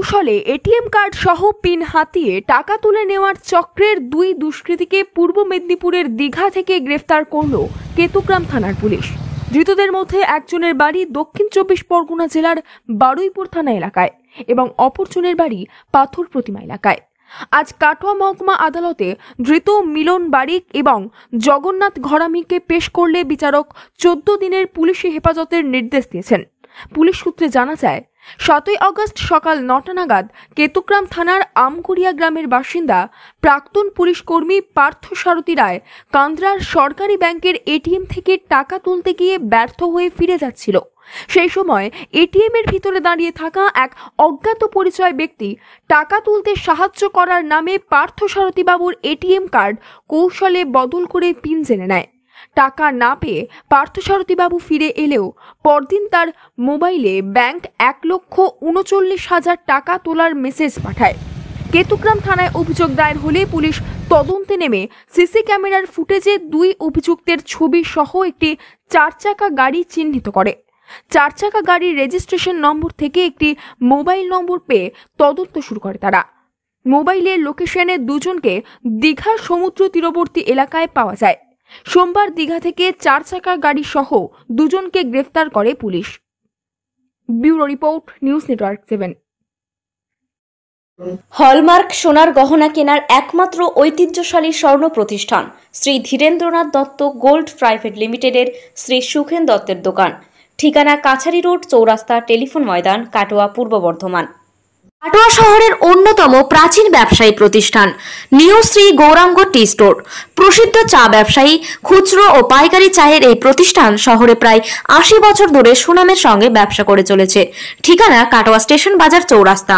কৌশলে ATM card সহ pin হাতিয়ে টাকা তুলে নেওয়ার চক্রের দুই দুষ্কৃতীকে পূর্ব মেদিনীপুরের দীঘা থেকে গ্রেফতার করল কেতুগ্রাম থানার পুলিশ। ধৃতদের মধ্যে একজনের বাড়ি দক্ষিণ 24 পরগনা জেলার বারুইপুর থানা এলাকায় এবং অপরজনের বাড়ি পাথর প্রতিমা এলাকায়। আজ কাটোয়া মহকুমা আদালতে ধৃত মিলন বারিক এবং জগন্নাথ ঘরামিকে পেশ করলে বিচারক 14 দিনের পুলিশি হেফাজতের নির্দেশ দিয়েছেন। পুলিশ সূত্রে জানা যায়, 7 আগস্ট সকাল 9টা নাগাদ কেতুগ্রাম থানার আমকুড়িয়া গ্রামের বাসিন্দা প্রাক্তন পুলিশ কর্মী পার্থ সারথী রায় কান্দ্রার সরকারি ব্যাংকের এটিএম থেকে টাকা তুলতে গিয়ে ব্যর্থ হয়ে ফিরে যাচ্ছিল। সেই সময় এটিএম এর ভিতরে দাঁড়িয়ে থাকা এক অজ্ঞাত পরিচয় ব্যক্তি টাকা তুলতে সাহায্য করার নামে পার্থ সারথী বাবুর এটিএম কার্ড কৌশলে বদল করে পিন জেনে নেয়। টাকা না পেয়ে পার্থ সারথী বাবু ফিরে এলেও পরদিন তার মোবাইলে ব্যাংক 1,39,000 টাকা তোলার মেসেজ পাঠায়। কেতুগ্রাম থানায় অভিযোগ দায়ের হলে পুলিশ তদন্তে নেমে সিসি ক্যামেরার ফুটেজে দুই অভিযুক্তের ছবি সহ একটি 4 চাকা গাড়ি চিহ্নিত করে। 4 চাকা গাড়ির রেজিস্ট্রেশন নম্বর থেকে একটি মোবাইল নম্বর পেয়ে তদন্ত শুরু করে তারা। মোবাইলের লোকেশনে দুজনকে দীঘা সমুদ্র তীরবর্তী এলাকায় পাওয়া যায়। সোমবার দীঘা থেকে 4 চাকা গাড়ি সহ দুজনকে গ্রেফতার করে police. Bureau report, news network 7। Hallmark সোনার গহনা কেনার একমাত্র ঐতিহ্যশালী স্বর্ণ প্রতিষ্ঠান শ্রী ধীরেন্দ্রনাথ দত্ত গোল্ড প্রাইভেট লিমিটেডের শ্রী সুখেন দত্তের দোকান। ঠিকানা কাছারি রোড, চৌরাস্তা, টেলিফোন ময়দান, কাটোয়া, পূর্ব বর্ধমান। কাটোয়া শহরের অন্যতম প্রাচীন ব্যবসায়ী প্রতিষ্ঠান new Shri Gauranga tea store. প্রসিদ্ধ চা ব্যবসায়ী, খুচরো ও পাইকারি চায়ের এই প্রতিষ্ঠান শহরে প্রায় 80 বছর ধরে সুনামের সঙ্গে ব্যবসা করে চলেছে। ঠিকানা কাটোয়া স্টেশন বাজার, চৌরাস্তা।